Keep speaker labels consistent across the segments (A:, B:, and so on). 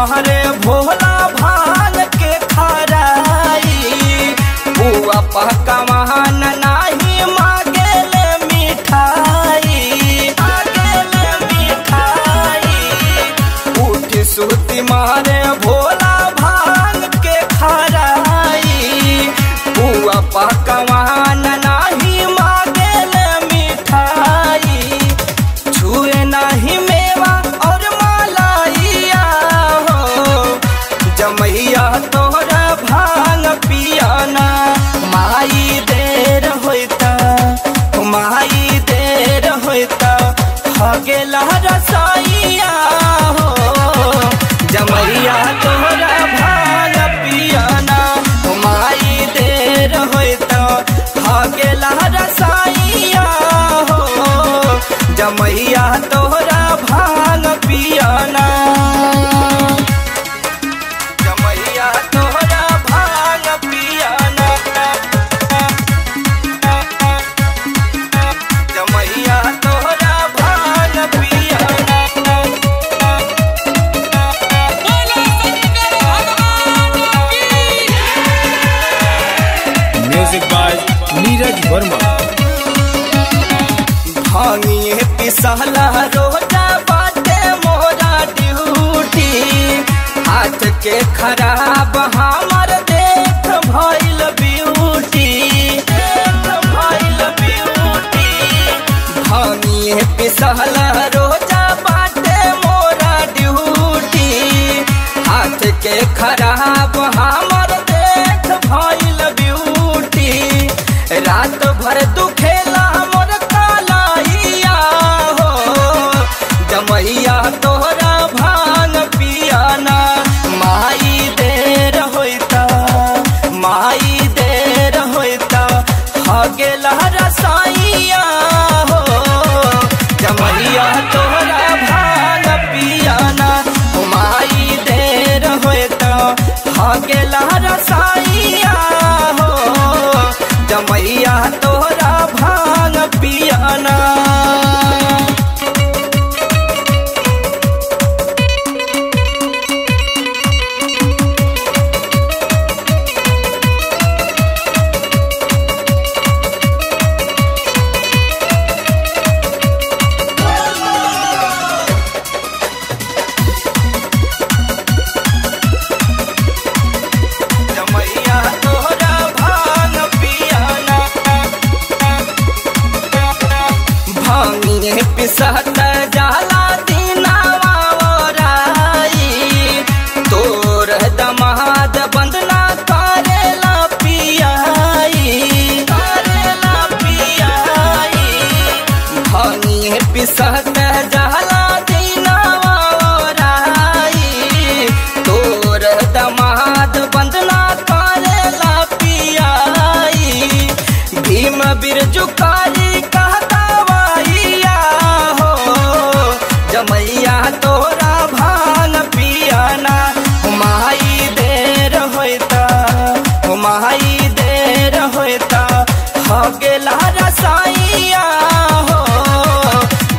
A: मारे भोला भांग के खराई। बुआ पकवान नाही मांगेले मिठाई, मांगेले मिठाई। उठी सुती मारे भोला भांग के खराई। बुआ पकवान नाही मांगेले मिठाई। छुए नहीं मेवा और मालाइया हो, जमैया तोहरा भांग पियाना। माई देर होता, माई देर होता, हगेला रसाइया हो, जमैया तोहरा भांग पियाना। माई देर होता, हगेला रसाइया हो, जमैया तोहरा भांग पियाना। जमैया तोहरा भांग पियाना। जमैया तोहरा भांग पियाना।
B: Music by Neeraj Verma.
A: भांगिए पिसहला रोजा बाटे मोरा ड्यूटी। हाथ के खराब हमर देख भइल ब्यूटी, देख भइल ब्यूटी। भांगिए पिसहला रोजा बाटे मोरा ड्यूटी। हाथ के खराब हमर देख भइल ब्यूटी। रात भर दुखेला मोर कालाइया हो, जमैया तोहरा भांग पियाना। माई देर होता, माई देर होता, हगेला रसाइया हो, जमैया तोहरा भांग पियाना। माई देर होता, हगेला रसाइया हो, जमैया तोहरा भांग पियाना। जमैया तोहरा भांग पियाना। भांगिए पिसत जाला दिनावा ओराई। तोर दमाद बंदना करेला पियाई, करेला पियाई। भांगिए पिसत जाला दिनावा ओराई। तोर दमाद बंदना करेला पियाई। भीम बिरजू कारी कहतावाइया हो, जमैया तोरा भांग पियाना। माई देर होता, माई देर होता, हगेला रसाइया हो,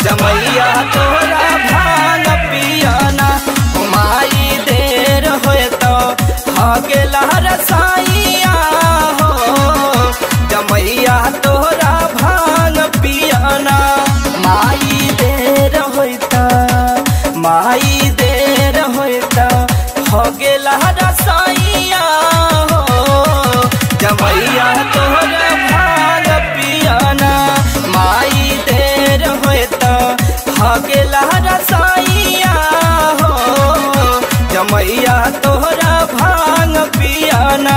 A: जमैया तोरा भांग पियाना। माई देर होता, हगेला रसाइया हो, जमैया तोहरा भांग पियाना। माई देर होता, माई देर होता, हगेला रसाइया हो, जमैया तोहरा भांग पियाना। माई देर होता, हगेला रसाइया हो, जमैया तोहरा भांग पियाना।